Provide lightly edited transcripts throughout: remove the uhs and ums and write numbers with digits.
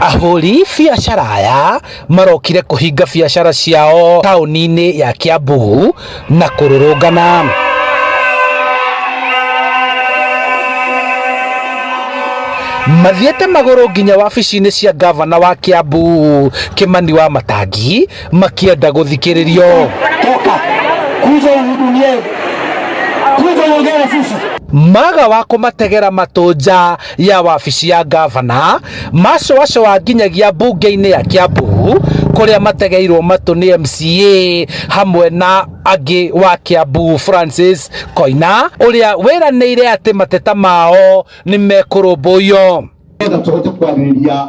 Ahũri biacara aya marokire kũhinga biacara ciao taũni-inĩ ya Kiambu na kũrũrũngana. Mathiĩte magũrũ nginya wabici-inĩ cia gavana wa Kiambu Kimani wa Matangi makĩenda gũthikĩrĩrio. Maga wa kũmategera matũnja ya wabici ya gavana macoacoa nginyagia mbunge-inĩ ya Kiambu kũrĩa mategeirwo matũ nĩ MCA hamwe na angĩ wa Kiambu Francis Koina ũrĩa wĩranĩire atĩ mateta mao nĩ mekũrũmbũiyo. Tũhote kwarĩrĩria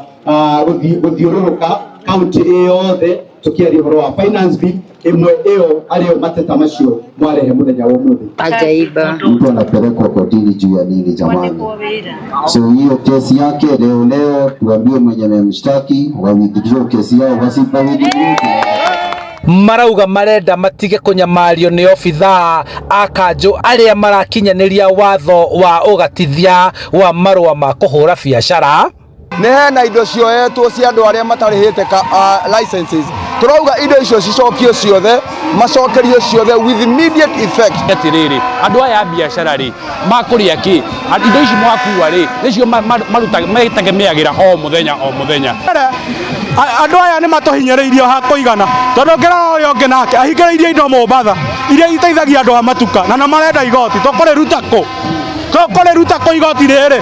gũthiũrũrũka kaunti yothe tũkĩaria ũhoro wa finance bill imwe ĩyo arĩo mateta macio mwarehe mũthenya wa ũmũthĩ. Ajaiba. Mtu anapelekwa kotini juu ya nini jamani? So hiyo kesi yake leo tuambie mwenye amemshtaki wawithdraw kesi yao wasipa withdraw. Marauga marenda matige kũnyamario nĩ obithaa a kanjũ arĩa marakinyanĩria watho wa ũgatithia wa marũa ma kũhũra biacara. Nĩ hena indo cioetwo cia andũ arĩa matarĩhĩte licenses. Turauga indo icio cicokio ciothe macokerio ciothe with immediate effect. Atiriri andũ aya biacara ri makũria ki indo ici mwakua ri nicio marutaga metegemeagĩra o muthenya. Andũ aya nĩ matohinyĩrĩirio ha kũigana tondũ ngĩra ũyũ ũngĩ nake ahingĩrĩirie indo Mombatha iria iteithagia andũ a matuka na marenda igoti tũkũrĩruta kũ igoti rĩrĩ.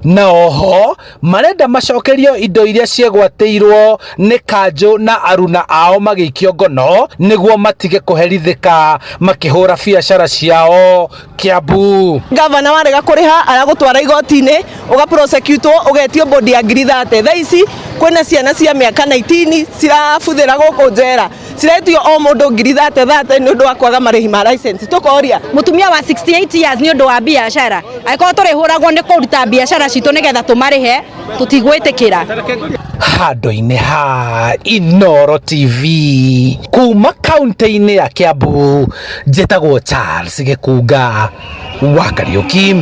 Na oho marenda macokerio indo iria ciegwatĩirwo nĩ kanjũ na aruna ao magĩikio ngono nĩguo matige kũherithĩka makĩhũra biacara ciao Kiambu. Gavana warega kũrĩha aragũtwara igoti-inĩ ũgaprosecutwo ũgetio bodi ya ngiri 30. Thaa ici kwĩna ciana cia mĩaka 19 cirabuthĩra gũkũ njera ciretio o mũndũ ngiri 30 nĩ ũndũ wa kwaga marĩhi ma license. Tũkoria Mũtumia wa 68 years nĩ ũndũ wa biacara angĩkorwo tũrĩhũragwo nĩ kũruta biacara citũ nĩgetha tũmarĩhe tũtigwĩtĩkĩra. Handũ-inĩ ha Inooro TV kuma kaunti-inĩ ya Kiambu njĩtagwo Charles Gĩkunga wa Kariũki.